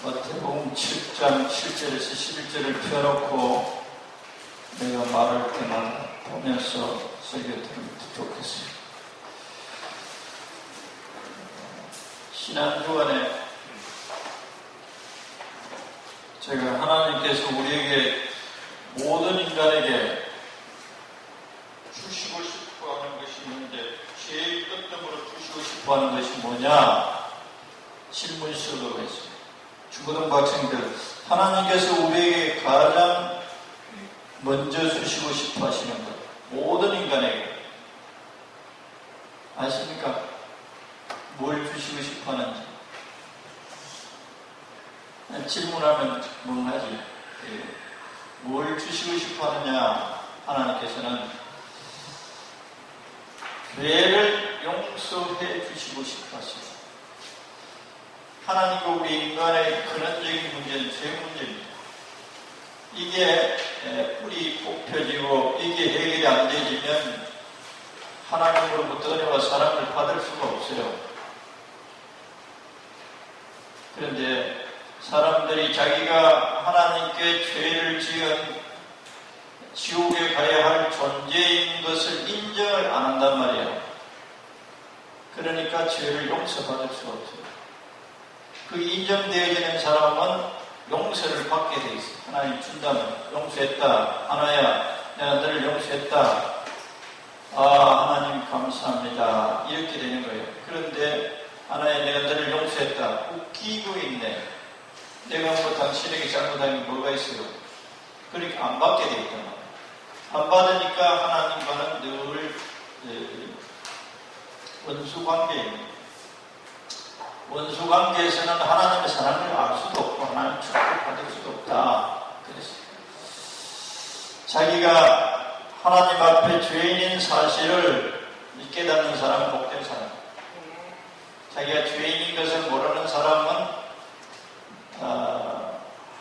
마태복음 7장 7절에서 11절을 펴놓고 내가 말할 때만 보면서 설교드리면 좋겠어요. 지난주간에 제가 하나님께서 우리에게 모든 인간에게 주시고 싶어 하는 것이 있는데 제일 끝점으로 주시고 싶어 하는 것이 뭐냐? 질문식으로 했어요. 중고등부 학생들, 하나님께서 우리에게 가장 먼저 주시고 싶어 하시는 것, 모든 인간에게 아십니까? 뭘 주시고 싶어 하는지. 질문하면 멍하지. 뭘 주시고 싶어 하느냐? 하나님께서는 죄를 용서해 주시고 싶어 하십니다. 하나님과 우리 인간의 근원적인 문제는 죄 문제입니다. 이게 뿌리 뽑혀지고 이게 해결이 안 되지면 하나님으로부터 은혜와 사랑을 받을 수가 없어요. 그런데 사람들이 자기가 하나님께 죄를 지은 지옥에 가야 할 존재인 것을 인정을 안 한단 말이에요. 그러니까 죄를 용서받을 수가 없어요. 그 인정되어지는 사람은 용서를 받게 돼 있어요. 하나님 준다면 용서했다. 하나야 내가 너를 용서했다. 하나님 감사합니다. 이렇게 되는 거예요. 그런데 하나야 내가 너를 용서했다. 웃기고 있네. 내가 뭐 당신에게 잘못한 게 뭐가 있어요? 그러니까 안 받게 돼 있단 말이에요. 안 받으니까 하나님과는 늘 원수관계입니다. 원수관계에서는 하나님의 사랑을 알 수도 없고 하나님의 축복을 받을 수도 없다. 그랬어요. 자기가 하나님 앞에 죄인인 사실을 깨닫는 사람은 복된 사람. 자기가 죄인인 것을 모르는 사람은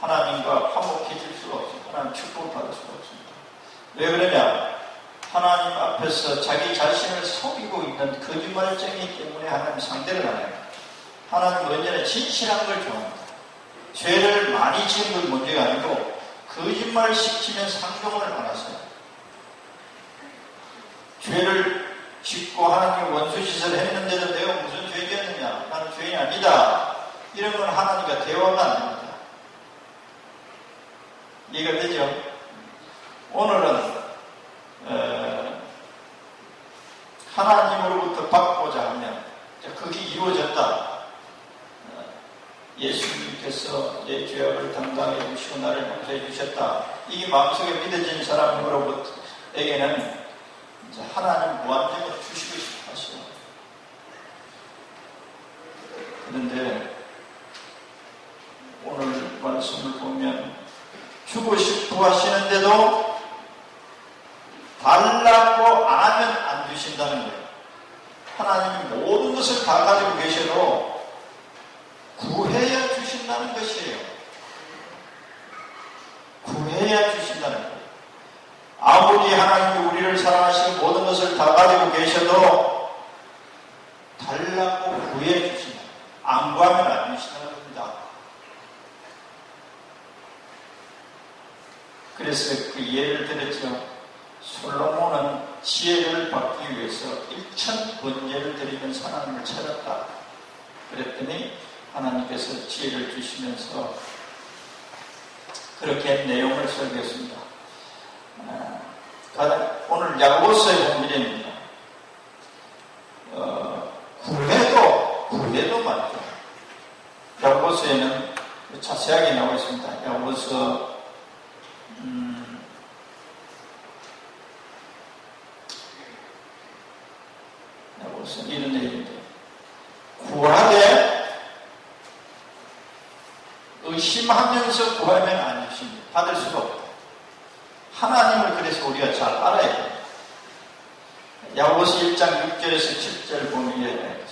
하나님과 화목해질 수가 없습니다. 하나님 축복을 받을 수가 없습니다. 왜 그러냐? 하나님 앞에서 자기 자신을 속이고 있는 거짓말쟁이 때문에 하나님 상대를 안 해요. 하나님은 언제나 진실한 걸 좋아합니다. 죄를 많이 지은 건 문제가 아니고 거짓말을 시키면 상종을 안 하세요. 죄를 짓고 하나님 원수짓을 했는데도 내가 무슨 죄 지었느냐? 나는 죄인이 아니다. 이런 건 하나님과 대화가 안 됩니다. 이해가 되죠? 오늘은 하나님으로부터 받고자 하면 그게 이루어졌다. 예수님께서 내 죄악을 담당해 주시고 나를 용서해 주셨다. 이게 마음속에 믿어진 사람으로부터에게는 하나님 무한정으로 주시고 싶어 하시오. 그런데 오늘 말씀을 보면 주고 싶어 하시는데도 달라고 안 하면 안 주신다는 거예요. 하나님이 모든 것을 다 가지고 계셔도 구해야 주신다는 것이에요. 구해야 주신다는 거예요. 아무리 하나님이 우리를 사랑하시고 모든 것을 다 가지고 계셔도 달라고 구해 주신다. 안 구하면 안 주신다는 겁니다. 그래서 그 예를 들었죠. 솔로몬은 지혜를 받기 위해서 1000번제를 드리면서 하나님을 찾았다. 그랬더니 하나님께서 지혜를 주시면서 그렇게 내용을 설교했습니다. 오늘 야고보서의 본문입니다. 구해도 맞죠. 야고보서에는 자세하게 나와 있습니다. 야고보서 이런 내용입니다. 구하되 의심하면서 구하면 안 주십니다. 받을 수가 없다. 하나님을 그래서 우리가 잘 알아야 됩니다. 야고보서 1장 6절에서 7절 보면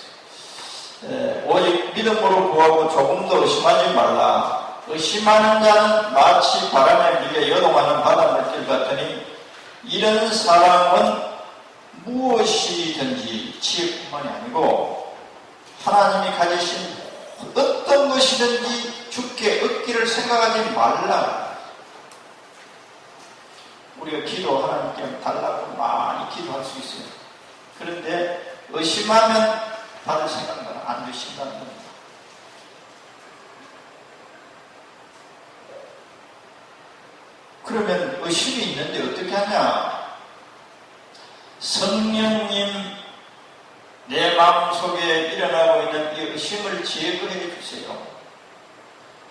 오직 믿음으로 구하고 조금도 의심하지 말라. 의심하는 자는 마치 바람에 밀려 여동하는 바닷물길 같으니 이런 사람은 무엇이든지 지혜뿐만이 아니고 하나님이 가지신 어떤 것이든지 죽게 얻기를 생각하지 말라. 우리가 기도 하나님께 달라고 많이 기도할 수 있어요. 그런데 의심하면 받을 생각은 안 주신다는 겁니다. 그러면 의심이 있는데 어떻게 하냐? 성령님 내 마음속에 일어나고 있는 이 의심을 제거해 주세요.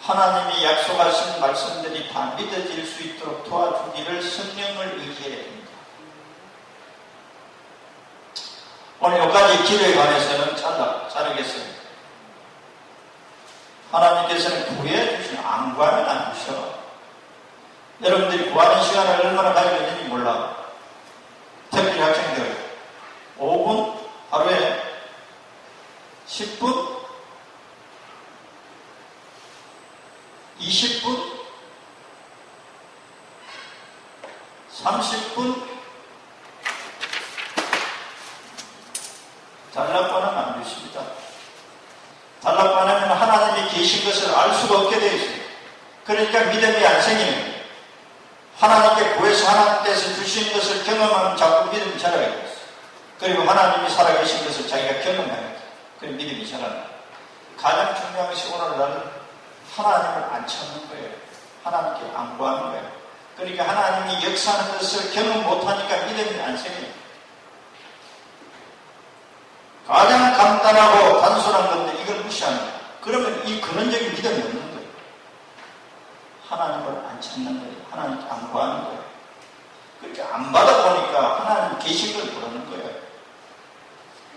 하나님이 약속하신 말씀들이 다 믿어질 수 있도록 도와주기를 성령을 의지해야 됩니다. 오늘 여기까지 기도에 관해서는 자르겠어요. 하나님께서는 구해 주시면 안 구하면 안 주셔. 여러분들이 구하는 시간을 얼마나 가지고 있는지 몰라. 특히 학생들 5분? 하루에 10분? 20분? 30분? 달라고 하면 안 주십니다. 달라고 하면 하나님이 계신 것을 알 수가 없게 되어 있어요. 그러니까 믿음이 안 생기는 거예요. 하나님께 구해서 하나님께서 주신 것을 경험하면 자꾸 믿음이 자라게 됐어요. 그리고 하나님이 살아계신 것을 자기가 경험해야 돼. 그리고 믿음이 자라는 거예요. 가장 중요한 것이 오늘날 하나님을 안 찾는 거예요. 하나님께 안 구하는 거예요. 그러니까 하나님이 역사하는 것을 경험 못하니까 믿음이 안 생겨요. 가장 간단하고 단순한 건데 이걸 무시하는 거예요. 그러면 이 근원적인 믿음이 없는 거예요. 하나님을 안 찾는 거예요. 하나님께 안 구하는 거예요. 그렇게 안 받아보니까 하나님 계신 걸 모르는 거예요.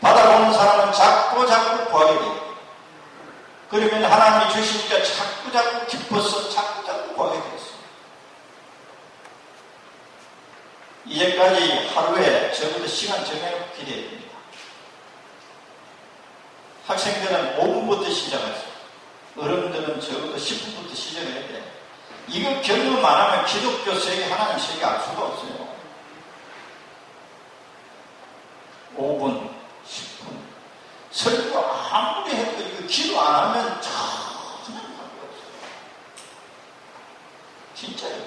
받아보는 사람은 자꾸 구하게 돼요. 그러면 하나님이 주시니까 자꾸 기뻐서 자꾸 구하게 됐어요. 이제까지 하루에 적어도 시간 정해놓고 기도해야 됩니다. 학생들은 5분부터 시작하죠. 어른들은 적어도 10분부터 시작해야 돼요. 이거 경험 안 하면 기독교 세계, 하나님 세계 알 수가 없어요. 5분, 10분. 설교 아무리 해도 이거 기도 안 하면 전혀 답이 없어요. 진짜요.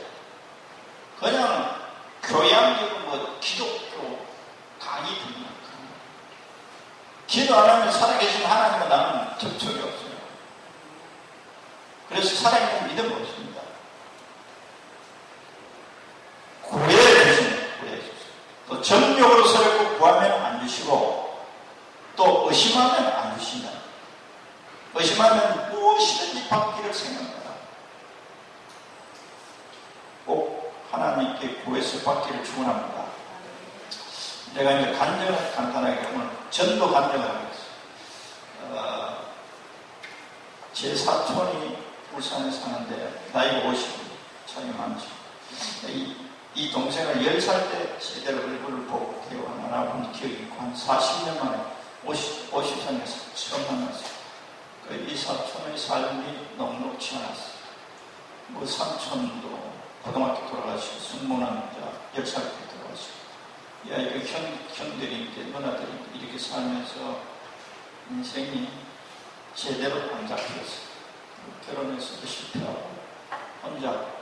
그냥 교양적으로 기독교 강의 듣는 거. 기도 안 하면 살아계신 하나님과 나는 접촉이 없어요. 그래서 살아있는 믿음 없습니다. 구해주시면 구해주세요. 또 정욕으로 서렵고 구하면 안 주시고 또 의심하면 안 주신다. 의심하면 무엇이든지 받기를 생각합니다. 꼭 하나님께 구해서 받기를 축원합니다. 내가 이제 간증을 간단하게 오늘 전도 간증을 하겠습니다. 제 사촌이 울산에 사는데 나이가 50, 차이 많죠. 이 동생을 10살 때 제대로 얼굴을 보고 대화 나눠본 기억이 있고 한 40년 만에 50살에서 처음 만났어요. 이 사촌의 삶이 녹록치 않았어요. 뭐 삼촌도 고등학교 돌아가시고 승무원자 10살 때 돌아가시고 야 이거 형들인데 누나들인데 이렇게 살면서 인생이 제대로 안 잡혔어요. 결혼해서도 실패하고 혼자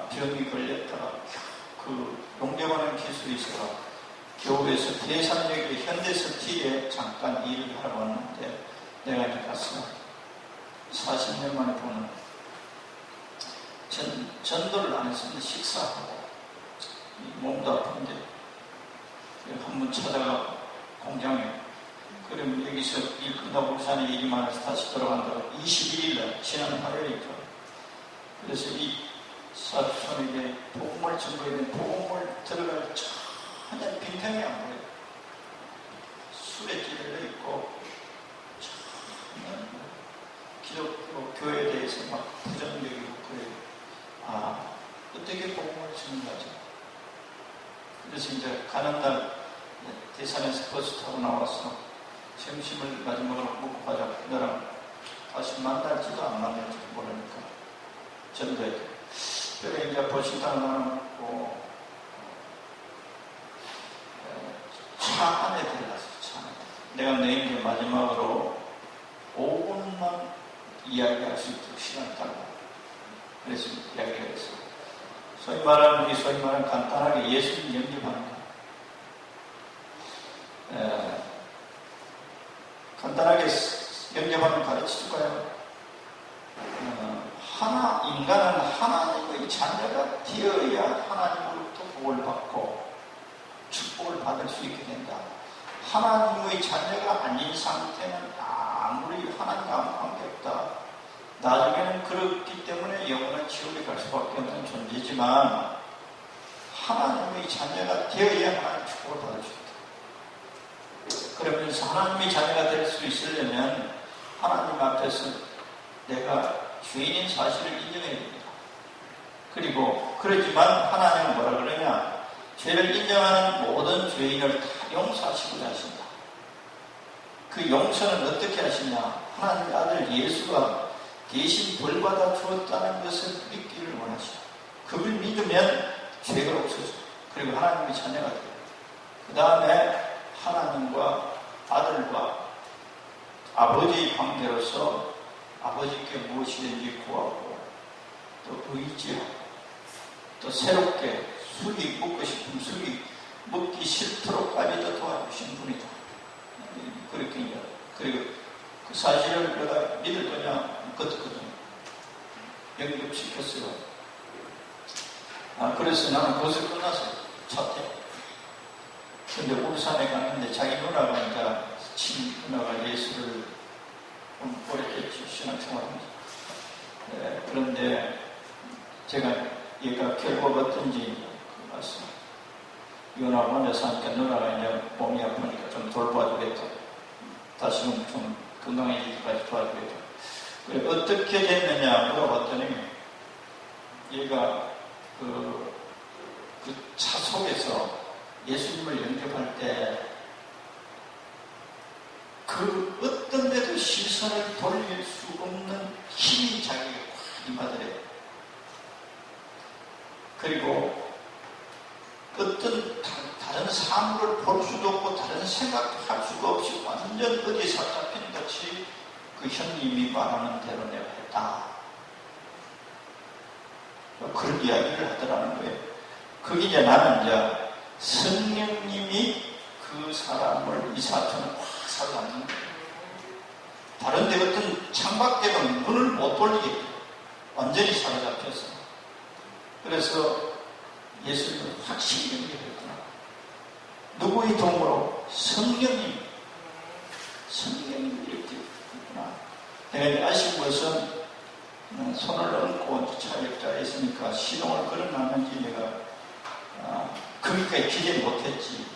병이 걸렸다가 그 용접하는 기술이 있어서 겨울에서 대산역의 현대서티에 잠깐 일을 하러 왔는데 내가 이렇게 가서 40년 만에 보는 전도를 안 했으면 식사하고 몸도 아픈데 한 번 찾아가 공장에 그러면 여기서 일 끝나고 울산에 일이 많아서 다시 돌아간다고 21일날 지난 화요일이죠. 그래서 이 사촌에게 복음을 전거해야 되는 복음을 들어갈 전혀 빈틈이 안 보여요. 술에 찌들려 있고 전혀 기독교 교회에 대해서 막 부정적이고 그래요. 어떻게 복음을 전가하죠? 그래서 이제 가는 날 대산에서 버스 타고 나와서 점심을 마지막으로 먹고 가자. 너랑 다시 만날지도 안 만날지도 모르니까 전도해 돼. 그래 이제 버스 타고 나가고 차 안에 들어갔어. 차 안에. 내가 내일 이제 마지막으로 5분만 이야기할 수 있도록 시간을 달라. 그래서 이야기했어요. 소위 말하는 간단하게 예수님 영접하는 거. 간단하게 영접하면 가르쳐줄까요? 인간은 하나님의 자녀가 되어야 하나님으로부터 복을 받고 축복을 받을 수 있게 된다. 하나님의 자녀가 아닌 상태는 아무리 하나님과 아무 관계없다. 나중에는 그렇기 때문에 영원한 지옥에 갈 수밖에 없는 존재지만 하나님의 자녀가 되어야 하나님 축복을 받을 수 있다. 그러면서 하나님의 자녀가 될 수 있으려면 하나님 앞에서 내가 죄인인 사실을 인정해야 됩니다. 그리고 그러지만 하나님은 뭐라 그러냐? 죄를 인정하는 모든 죄인을 다 용서하시고자 하신다. 그 용서는 어떻게 하시냐? 하나님의 아들 예수가 대신 벌받아 주었다는 것을 믿기를 원하시오. 그걸 믿으면 죄가 없어져. 그리고 하나님의 자녀가 돼요. 그 다음에 하나님과 아들과 아버지의 관계로서 아버지께 무엇이든지 구하고 또 의지하고 또 새롭게 술이 먹고 싶으면 술이 먹기 싫도록까지도 도와주신 분이다. 그렇게 이제 그리고 그 사실을 내가 믿을 거냐 묻거든요. 영접시켰어요. 그래서 나는 거기서 끝났어요. 첫 해. 근데 울산에 갔는데 자기 누나가 이제 친 누나가 예수를 좀 오래됐지 신앙생활합니다. 그런데 제가 얘가 결과가 어떤지 봤어. 이혼하고 혼자서 하니까 누나가 이제 몸이 아프니까 좀 돌봐주겠다. 다시는 좀 건강해지기까지 도와주겠다. 그래, 어떻게 됐느냐 물어봤더니 얘가 그 차 속에서 예수님을 영접할 때 그 어떤 데도 시선을 돌릴 수 없는 힘이 자기가 확 임하더래요. 그리고 어떤 다른 사물을 볼 수도 없고 다른 생각도 할 수가 없이 완전 어디에 사잡힌 같이 그 형님이 말하는 대로 내가 했다. 그런 이야기를 하더라는 거예요. 그게 이제 나는 이제 성령님이 그 사람을 이 사람을 확 사로잡는 거예요. 다른 데 어떤 창밖에는 눈을 못 돌리게 완전히 사로잡혔어. 그래서 예수님을 확실히 연결했구나. 누구의 도움으로? 성령님 이렇게 했구나. 내가 아쉬운 것은 손을 얹고 차역자에 있으니까 시동을 걸어놨는지 내가 거기까지 기대 못했지.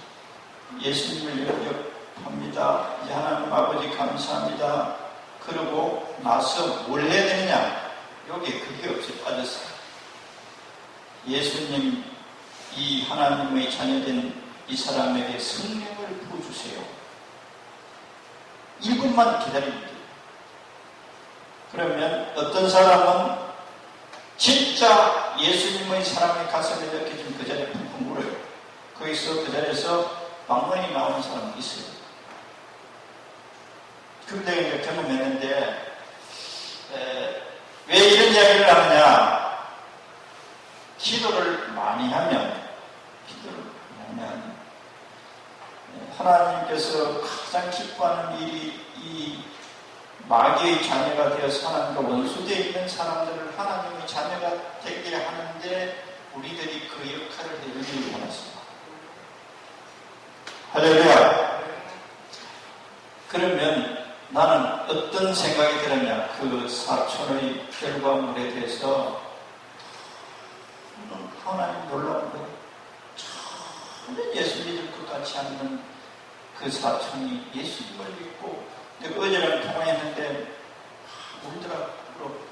예수님을 영접합니다. 이제 하나님 아버지 감사합니다. 그러고 나서 뭘 해야 되느냐? 여기에 그게 없이 빠졌어요. 예수님, 이 하나님의 자녀된 이 사람에게 성령을 부어주세요. 1분만 기다리면 돼요. 그러면 어떤 사람은 진짜 예수님의 사랑의 가슴에 느껴진 그 자리에 펑펑 울어요. 거기서 그 자리에서 망문이 나오는 사람이 있어요. 근데 이제 경험했는데 왜 이런 이야기를 하느냐? 기도를 많이 하면 하나님께서 가장 기뻐하는 일이 이 마귀의 자녀가 되어서 하나님과 원수되어 있는 사람들을 하나님의 자녀가 되게 하는데 우리들이 그 역할을 해주기를 원했습니다. 할렐루야. 그러면 나는 어떤 생각이 들었냐? 그 사촌의 결과물에 대해서 하나님 놀라운 거예요. 전혀 예수 믿을 것 같지 않는 그 사촌이 예수님을 믿고 내가 어제랑 통화했는데 울더라고요.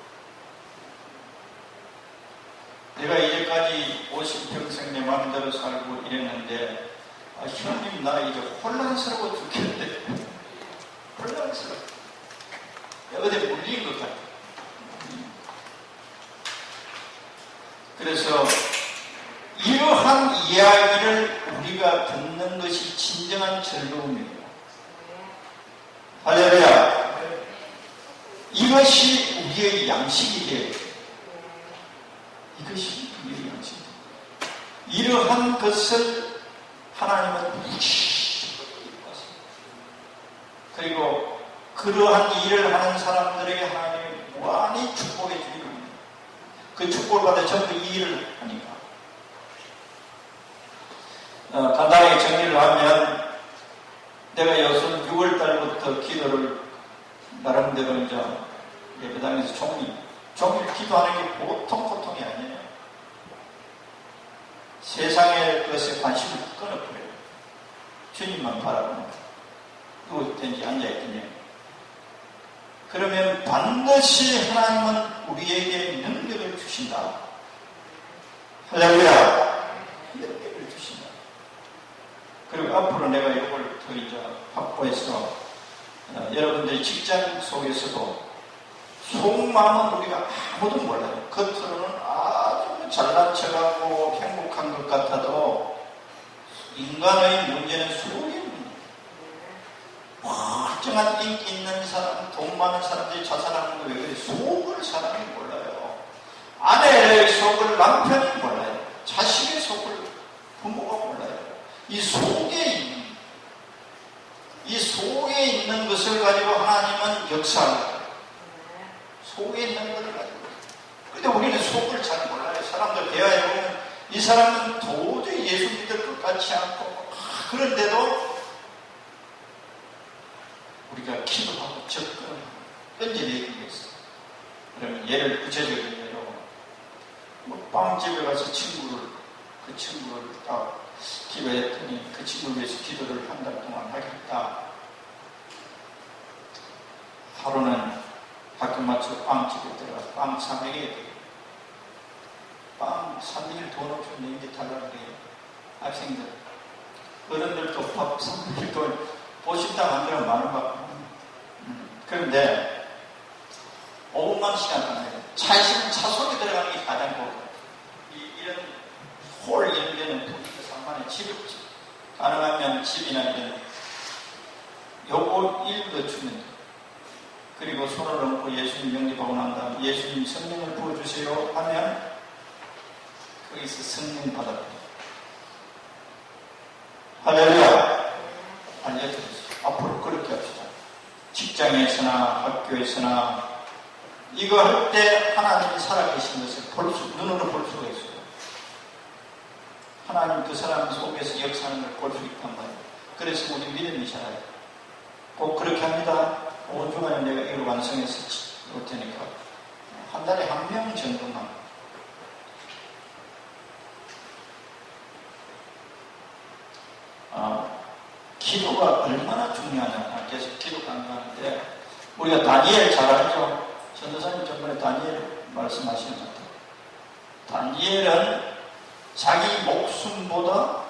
내가 이제까지 50평생 내 마음대로 살고 이랬는데 형님 나 이제 혼란스러워 죽겠는데 혼란스러워. 어제 물린 것 같아. 그래서 이러한 이야기를 우리가 듣는 것이 진정한 즐거움입니다. 할렐루야. 이거 이것이 우리의 양식이 되어야 돼요. 이것이 우리의 양식이 돼요. 이러한 것을 하나님은 무지하게 이루었습니다. 그리고 그러한 일을 하는 사람들에게 하나님이 무한히 축복해 주기를 합니다. 그 축복을 받아 전부 이 일을 하니까. 간단하게 정리를 하면 내가 요즘 6월 달부터 기도를 나름대로 이제 예배당에서 종일 기도하는 게 보통 고통이 아니에요. 세상의 것에 관심을 끊어버려요. 주님만 바라보는 누구든지 앉아있겠냐. 그러면 반드시 하나님은 우리에게 능력을 주신다. 할렐루야. 능력을 주신다. 그리고 앞으로 내가 이걸 더 이제 확보해서 여러분들의 직장 속에서도 속마음은 우리가 아무도 몰라요. 겉으로는 아주 잘난 척하고 행복한 것 같아도 인간의 문제는 속의 문제예요. 멀쩡한 인기 있는 사람, 돈 많은 사람들이 자살하는 거 왜 그래? 속을 사람이 몰라요. 아내의 속을 남편이 몰라요. 자식의 속을 부모가 몰라요. 이 속에 있는 것을 가지고 하나님은 역사합니다. 속에 있는 것을 가지고. 근데 우리는 속을 잘 몰라요. 사람들 대화해보면 이 사람은 도저히 예수 믿을 것 같지 않고 그런데도 우리가 기도하고 접근을 던져내기로 했어요. 그러면 예를 구체적인 예로 빵집에 가서 그 친구를 딱 기도했더니 그 친구를 위해서 기도를 한 달 동안 하겠다. 하루는 학교 마치고 빵집에 들어가서 빵 사먹여야 돼요. 빵 3일 돈 없으면 내게 달라고 해요. 학생들. 어른들도 밥 3일 돈 보신다 만들면 만원 받고. 그런데 5분만 시간 안에요. 차 있으면 차 속에 들어가는 게 가장 고급. 이런 홀 이런 데는 돈이 3만원 집 없지. 가능하면 집이나 이런 요거 1도 주면 돼요. 그리고 손을 얹고 예수님 영접하고 난 다음 예수님 성령을 부어주세요 하면 거기서 성령 받아요. 할렐루야. 알려드렸어요. 앞으로 그렇게 합시다. 직장에서나 학교에서나 이거 할 때 하나님이 살아계신 것을 눈으로 볼 수가 있어요. 하나님 그 사람 속에서 역사하는 걸 볼 수 있단 말이에요. 그래서 우리 믿음이 자라요. 꼭 그렇게 합니다. 온 주간에 내가 이걸 완성해서 올 테니까 한 달에 1명 정도만. 기도가 얼마나 중요하냐. 계속 기도 강조하는데 우리가 다니엘 잘 알죠? 전도사님 전번에 다니엘 말씀하시는 것 같아요. 다니엘은 자기 목숨보다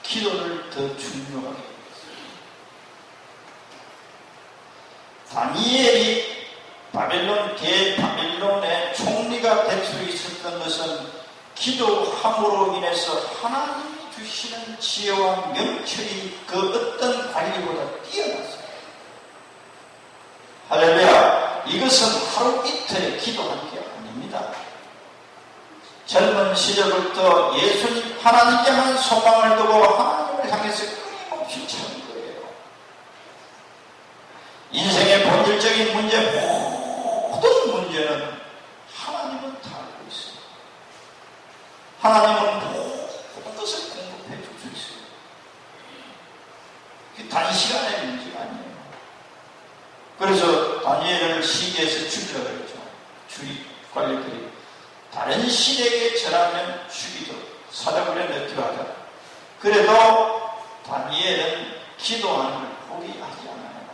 기도를 더 중요하게 했어요. 다니엘이 바빌론의 총리가 될 수 있었던 것은 기도함으로 인해서 하나님이 주시는 지혜와 명철이 그 어떤 관리보다 뛰어났어요. 할렐루야. 이것은 하루 이틀에 기도한 게 아닙니다. 젊은 시절부터 예수님 하나님께만 소망을 두고 하나님을 향해서 끊임없이 찾는 거예요. 인생의 본질적인 문제, 모든 문제는 하나님은 다 알고 있어요. 하나님은 모든 것을 공급해 줄 수 있어요. 그게 단시간의 문제가 아니에요. 그래서 다니엘을 시기에서 죽이라고 했죠. 주의 관리들이 다른 신에게 절하면 죽이도록 사자굴에 넣기로 하자. 그래도 다니엘은 기도하는 걸 포기하지 않아요.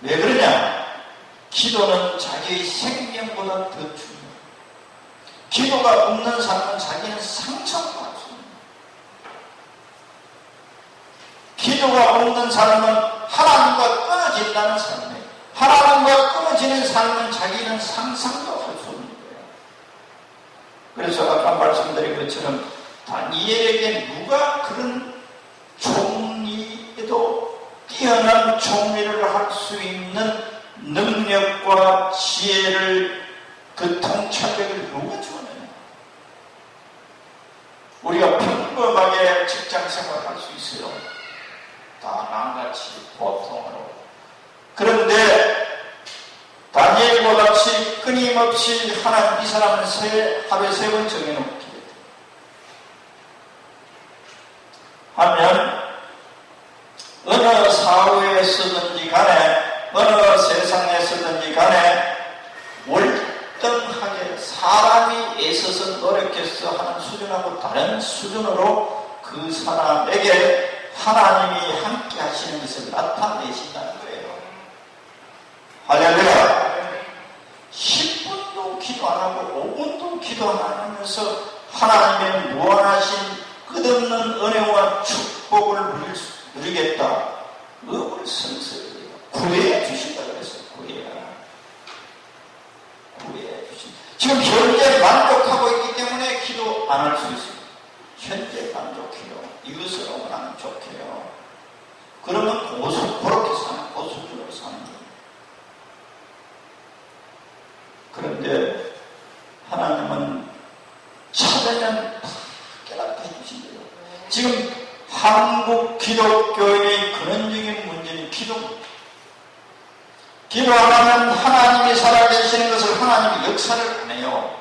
왜 그러냐? 기도는 자기의 생명보다 더 중요해요. 기도가 없는 사람은 자기는 상처도 할 수 있는 거예요. 기도가 없는 사람은 하나님과 끊어진다는 삶이에요. 하나님과 끊어지는 삶은 자기는 상상도 할 수 없는 거예요. 그래서 아까 말씀드린 것처럼 다니엘에게 누가 그런 총리에도 뛰어난 총리를 할 수 있는 능력과 지혜를, 그 통찰력을 누가 주었느냐? 우리가 평범하게 직장생활 할 수 있어요. 다 남같이 보통으로. 그런데 다니엘과 같이 끊임없이 하나님, 이 사람은 하루에 3번 정해놓고 기도해요. 하면 어느 사회에서든지 간에, 어느 세상에서든지 간에 월등하게 사람이 애써서 노력해서 하는 수준하고 다른 수준으로 그 사람에게 하나님이 함께 하시는 것을 나타내신다는 거예요. 할렐루야. 10분도 기도 안 하고 5분도 기도 안 하면서 하나님의 무한하신 끝없는 은혜와 축복을 누리겠다. 의을 성설해요. 구해 주신다 그랬어요. 구해 주신다. 지금 현재 만족하고 있기 때문에 기도 안 할 수 있어요. 현재 만족해요. 이것으로만 하면 좋게요. 그러면 그렇게 사는, 고수준으로 사는 거예요. 그런데 하나님은 찾으면 다 깨닫게 해주신대요. 지금 한국 기독교의 근원적인 문제는 기도입니다. 기도 안 하면 하나님이 살아계시는 것을, 하나님이 역사를 안 해요.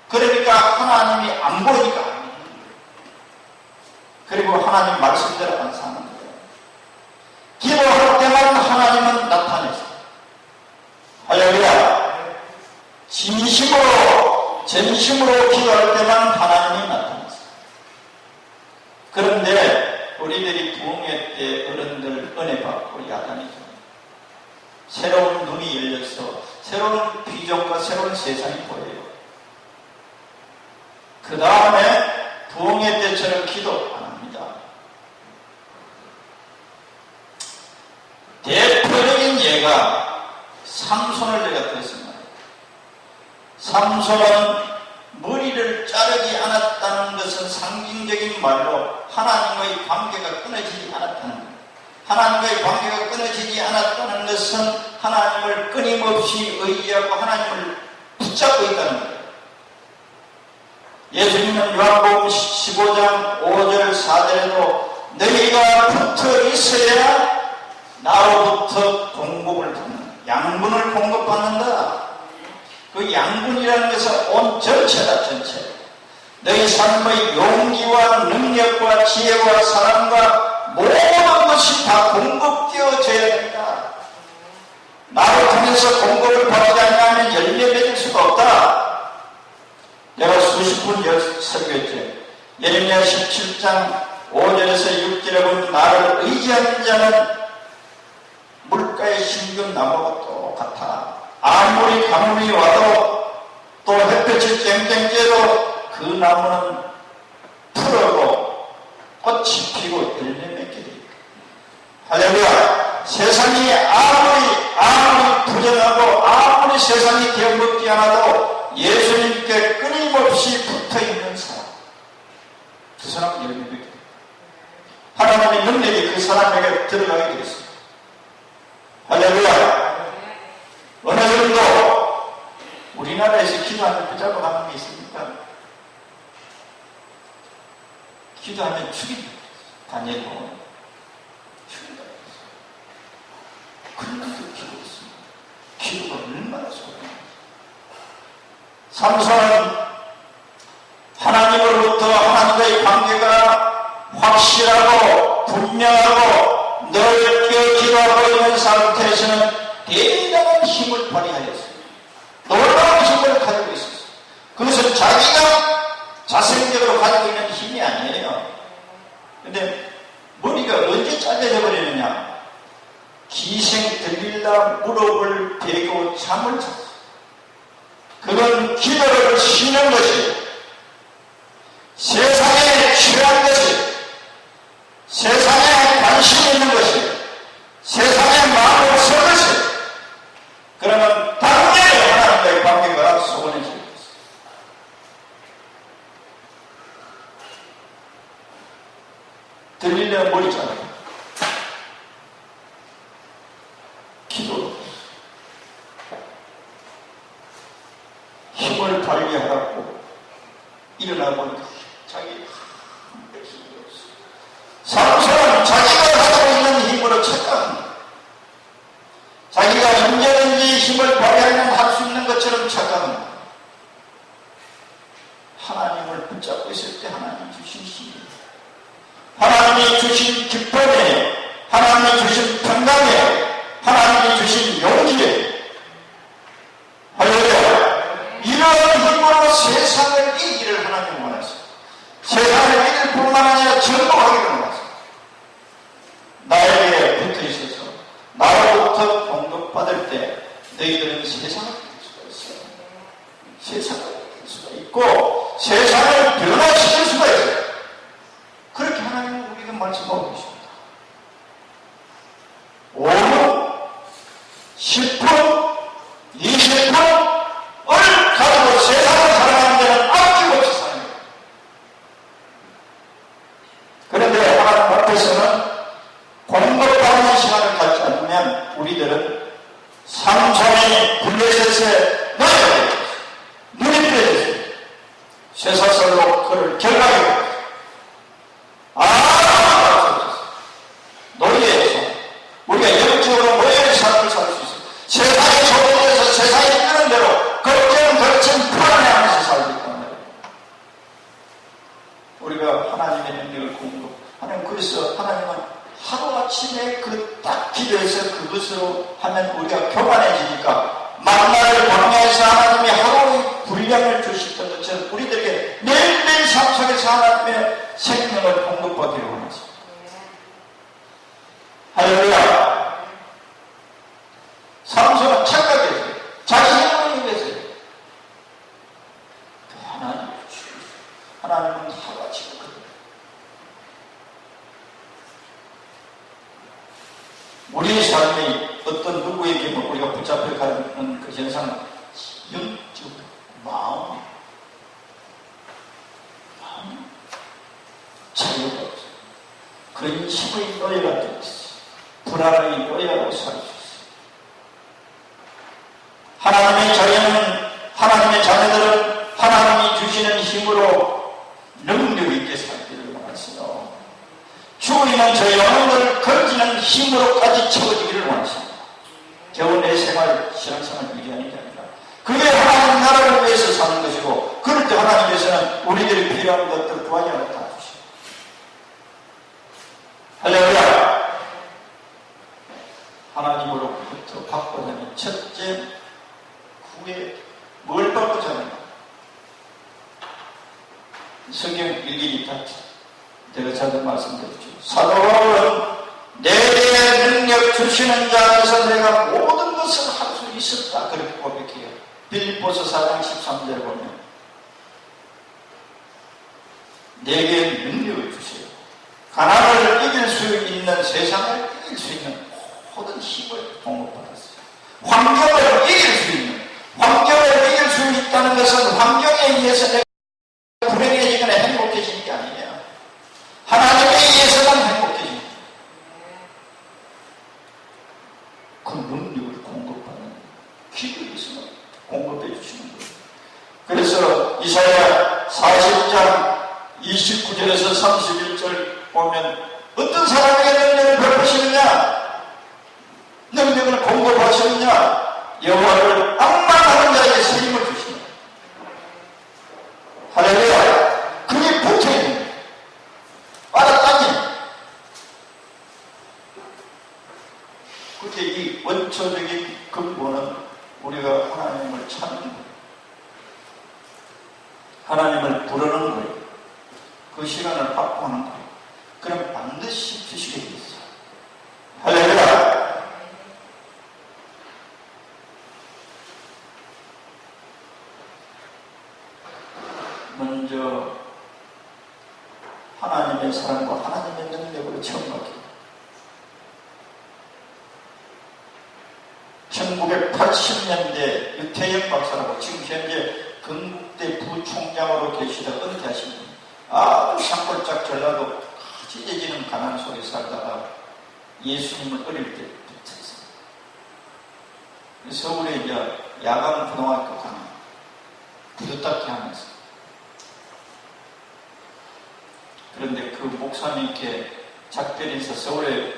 그러니까 하나님이 안 보이니까 안 믿는 거예요. 그리고 하나님 말씀대로 안 사는 거예요. 기도할 때만 하나님은 나타내세요. 할렐루야. 진심으로 기도할 때만 하나님이 나타났어요. 그런데 우리들이 부흥회 때 어른들 은혜 받고 야단이죠. 새로운 눈이 열려서 새로운 비전과 새로운 세상이 보여요. 그 다음에 부흥회 때처럼 기도 안 합니다. 대표적인 예가 삼손을 내가 들었습니다. 삼손은 머리를 자르지 않았다는 것은 상징적인 말로 하나님과의 관계가 끊어지지 않았다는 것. 하나님과의 관계가 끊어지지 않았다는 것은 하나님을 끊임없이 의지하고 하나님을 붙잡고 있다는 거예요. 예수님은 요한복음 15장 5절 4절에도 너희가 붙어 있어야 나로부터 공급을 받는다. 양분을 공급받는다. 그 양분이라는 것은 온 전체다, 전체. 너희 삶의 용기와 능력과 지혜와 사랑과 모든 것이 다 공급되어져야 된다. 나로 통해서 공급을 받지 않으면 열매 맺을 수가 없다. 내가 수십 분 설교했죠. 예레미야 17장 5절에서 6절에 보면 나를 의지하는 자는 물가에 심은 나무와 똑같아. 아무리 가뭄이 와도 또 햇볕이 쨍쨍 쬐도 그 나무는 풀어고 꽃이 피고 열매 맺게 됩니다. 할렐루야. 세상이 아무리 부정하고 아무리 세상이 되어먹지 않아도 예수님께 끊임없이 붙어있는 사람, 그 사람은 열매 맺게 됩니다. 하나님의 능력이 그 사람에게 들어가게 되겠습니다. 할렐루야. 어느 정도 우리나라에서 기도하면 붙잡고 가는 게 있습니까? 기도하면 죽인다. 다니엘은 죽인다. 그런데도 기도했습니다. 기도가 얼마나 소중합니다. 삼손은 하나님으로부터 하나님과의 관계가 확실하고 분명하고 넓게 기도하고 있는 상태에서는 대단한 힘을 발휘하였습니다. 놀라운 힘을 가지고 있었어요. 그것은 자기가 자생적으로 가지고 있는 힘이 아니에요. 근데 머리가 언제 잘려져 버리느냐? 기생 들릴라 무릎을 베고 잠을 잤어요. 그건 기도를 쉬는 것이, 세상에 취한 것이, 세상에 관심 있는 것이, 세상에 마음을 쓸 것이, 그러면 당연히 하나님과의 관계가 소원해질 것입니다. 들리려 머리 자르고 기도. 힘을 발휘하라고 일어나고 자기 힘이 없어. 삼손은 자기가 가지고 있는 힘으로 착각합니다. 자기가 언제든지 힘을 발휘하면 할 수 있는 것처럼 착각합니다. 하나님을 붙잡고 있을 때 하나님 주신 힘이에요. 하나님이 주신 기쁨이에요. 하나님이 주신 평강이에요. 하나님이 주신 용기예요. 할렐루야. 이런 힘으로 세상을 이기를 하나님 원하세요. 세상을 이길 뿐만 아니라 정복하기를 원하세요. 나에게 붙어 있어서 나로부터 공격받을 때 너희들은 세상을 이길 수가 있어요. 세상을 이길 수가 있고 세상을 변화시킬 수가 있어요. 그렇게 하나님은 우리에게 말씀하고 계십니다. 5분, 10분, 20분을 가지고 세상을 살아가는 데는 아낌없이 사는 거예요. 그런데 하나님 앞에서는 공급받는 시간을 갖지 않으면 우리들은 삼손이 블레셋에 놓여야 돼요. 눈이 뜨여졌어요. 쇠사슬로 그를 결박해 노예에서 우리가 영적으로 노예의 삶을 살 수 있어요. 세상에 소비돼서 세상에 뜨는 대로 걱정 불안해하면서 살기 때문에 우리가 하나님의 능력을 공부 하나님 그래서 하나님은 하루아침에 그 딱 기도해서 그것으로 하면 우리가 교만해지니까 만나를 광야에서 하나님이 하루의 분량을 주셨던 것처럼 우리들에게 매일매일 삶 속에서 하나님의 생명을 공급받기를 원하십니다. 할렐루야. 삼손은 착각했어요. 자기 힘으로 이겼어요. 하나님은 하루아침에 우리의 삶이 어떤 누구에게 우리가 붙잡혀가는 그 현상은 영적 마음 자유가 없어요. 근심의 노예가 되어 있어요. 불안의 노예라고 살 수 있어요. 하나님의 자녀는 하나님의 자녀들은 하나님이 주시는 힘으로 능력 있게 살기를 원하시오. 주인은 저 영혼을 건지는 힘으로까지 채워주기를 원하십니다. 겨우 내 생활, 신앙생활 유지하는 게 아니라 그게 하나님 나라를 위해서 사는 것이고 그럴 때 하나님께서는 우리들이 필요한 것들 구하냐고 다 주십니다. 할렐루야. 하나님으로부터 받고자 하는 첫째 후에 뭘 받고자 하는가? 성경 일일이 다 제가 자주 말씀드렸죠. 사도 바울은 내게 능력 주시는 자 안에서 내가 모든 것을 할 수 있었다 그렇게 고백해요. 빌립보서 4장 13절에 보면 내게 능력을 주세요. 가난을 이길 수 있는 세상을 이길 수 있는 모든 힘을 공급받았어요. 환경을 이길 수 있는 환경을 이길 수 있다는 것은 환경에 의해서 내가 불행해지거나 행복해지는 게 아니에요. 하나님에 의해서만 행복해집니다. 그 능력을 공급하는 기도에서만 공급해 주시는 거예요. 그래서 이사야 40장 29절에서 31절 보면 어떤 사람에게 능력을 베푸시느냐? 능력을 공급하시느냐? 여호와를 앙망하는 자에게 새 힘을 주십니다. 할렐루야. 그게 붙어있는 거예요. 빨아당기는 거예요. 그렇게 이 원초적인 근본은 우리가 하나님을 찾는 거예요. 하나님을 부르는 거예요. 그 시간을 확보하는 거예요. 그럼 반드시 주시게 돼 있어요. 할렐루야. 먼저 하나님의 사랑과 하나님의 능력으로 체험하기. 1980년대 유태영 박사라고 지금 현재 건국대 부총장으로 계시다 은퇴하신 분. 아주 산골짝 전라도 찢어지는 가난 속에 살다가 예수님을 어릴 때 붙었어요. 서울에 이제 야간 고등학교 가는 부드답게 하면서. 그런데 그 목사님께 작별인사 서울에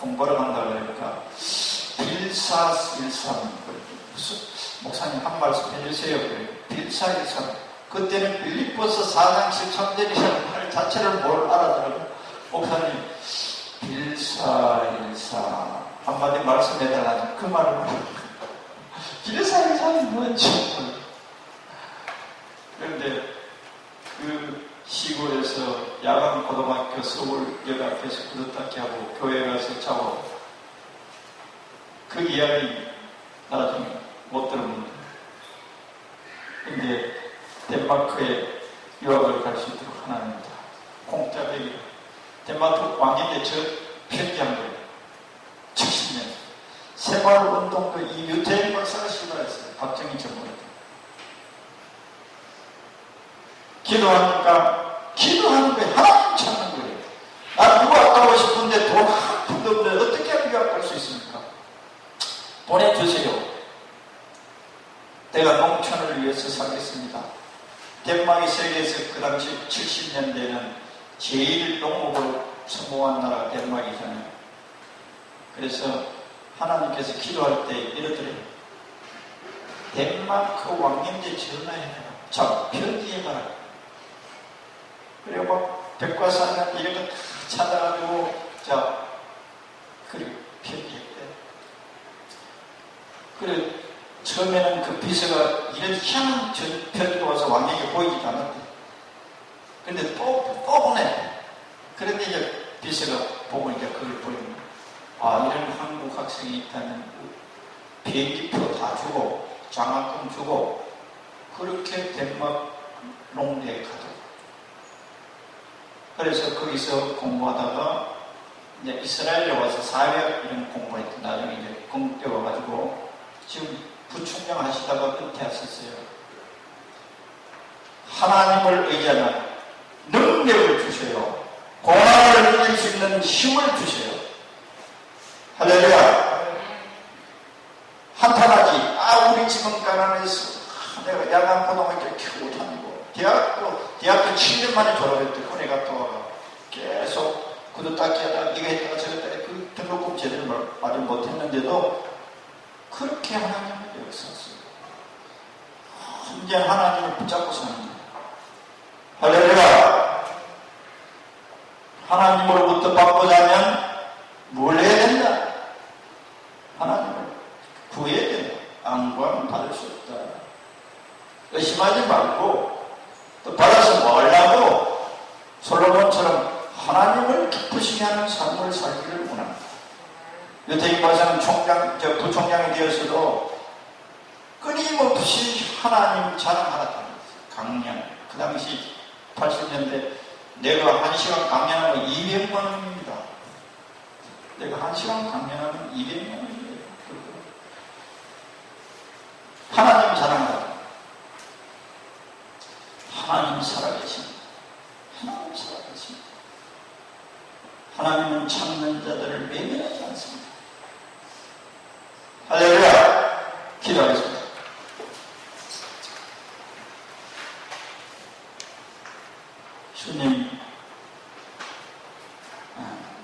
공부하러 간다고 그러니까 빌사일삼 무슨 목사님 한 말씀 해주세요. 그래요. 빌사일삼. 그때는 빌립보서 4장 13절이라는 말 자체를 뭘 알아들어요. 목사님 빌사일삼 한마디 말씀해달라는 그 말을 빌사일삼이 뭔지. 그런데 그 시골에서 야간 고등학교 서울역 앞에서 부드럽게 하고 교회 가서 자고 그 이야기 나중에 못 들었는데 근데 덴마크에 유학을 갈 수 있도록 하나입니다. 공짜 배기 덴마크 왕인데 저 편지한 거예요. 70년 새마을운동도 이 유태인 박사가 시발했어요. 박정희 전문가. 기도하는 거예요. 하나님 찾는 거예요. 나 유학 가고 싶은데 돈 한 푼도 없는데 어떻게 하면 유학 갈 수 있습니까? 보내주세요. 내가 농촌을 위해서 살겠습니다. 덴마크 세계에서 그 당시 70년대에는 제일 농업으로 성공한 나라가 덴마크이잖아요. 그래서 하나님께서 기도할 때 이러더래요. 덴마크 왕님께 전화해라. 자, 편지해봐라. 그리고 막 백과사전 이런 거 다 찾아가지고 자 그리고 편지했대. 그래 처음에는 그 비서가 이런 희한한 편지가 와서 왕에게 보이지도 않았대. 근데 또 보내. 그런데 이제 비서가 보고 이제 그걸 보이는 아 이런 한국 학생이 있다면 비행기표 다 주고 장학금 주고 그렇게 덴마크 농대에 가도 그래서 거기서 공부하다가 이제 이스라엘에 와서 사회학 이런 공부를 했던 나중에 이제 공대 와가지고 지금 부총장 하시다가 은퇴하셨어요. 하나님을 의지하면 능력을 주셔요. 고난을 이길 수 있는 힘을 주셔요. 할렐루야. 한탄하지. 아 우리 집은 가난해서 내가 야간 고등학교 겨우 다니고 대학교 7년 만에 졸업했대. 내가 또 계속 구두 닦기 하다가 이거 했다가 저거 했다가 그 등록금 제대로 말을 못했는데도 그렇게 하나님을 역사했어요. 완전 하나님을 붙잡고 사는 거예요. 할렐루야. 하나님으로부터 받고자 하면 뭘 해야 된다? 하나님을 구해야 된다. 안 구하면 받을 수 없다. 의심하지 말고 또 받아서 뭐 하려고 솔로몬처럼 하나님을 기쁘시게 하는 삶을 살기를 원합니다. 유태인 박사는 부총장이 되었어도 끊임없이 하나님 자랑하라고 강연. 그 당시 80년대 내가 1시간 강연하면 200만 원입니다. 내가 1시간 강연하면 200만 원이에요. 하나님 자랑하라. 하나님 살아계십니다. 하나님 살아계십니다. 하나님은 찾는 자들을 외면하지 않습니다. 할렐루야. 기도하겠습니다. 주님,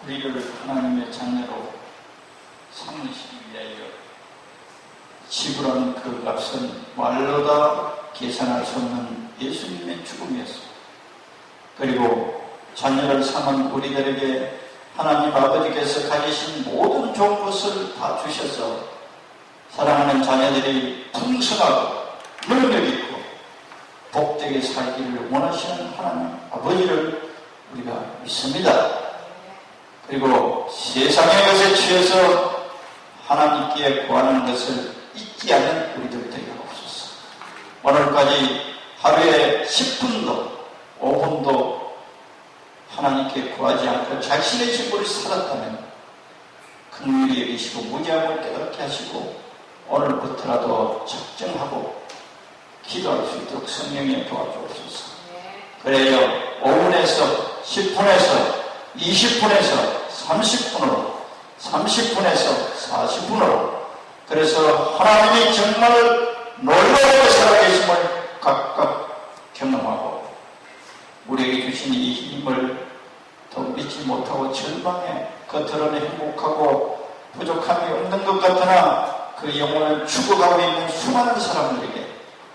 우리를 하나님의 자녀로 삼으시기 위하여 지불한 그 값은 말로 다 계산할 수 없는 예수님의 죽음이었습니다. 그리고 자녀를 삼은 우리들에게 하나님 아버지께서 가지신 모든 좋은 것을 다 주셔서 사랑하는 자녀들이 풍성하고 능력 있고 복되게 살기를 원하시는 하나님 아버지를 우리가 믿습니다. 그리고 세상의 것에 취해서 하나님께 구하는 것을 잊지 않는 우리들 되게 없소서. 오늘까지 하루에 10분도 5분도 하나님께 구하지 않고 자신의 신분을 살았다면 긍휼히 여기시고 무지함을 깨닫게 하시고 오늘부터라도 작정하고 기도할 수 있도록 성령님 도와주옵소서. 그래요. 5분에서 10분에서 20분에서 30분으로 30분에서 40분으로 그래서 하나님이 정말 놀라운 살아계심을 못하고 절망해 겉으로는 행복하고 부족함이 없는 것 같으나 그 영혼을 죽어가고 있는 수많은 사람들에게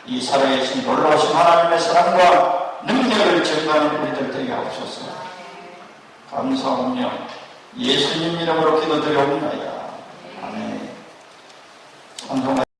이 살아계신 놀라우신 하나님의 사랑과 능력을 증거하는 우리들 되게 하옵소서. 감사하며 예수님 이름으로 기도드려옵나이다.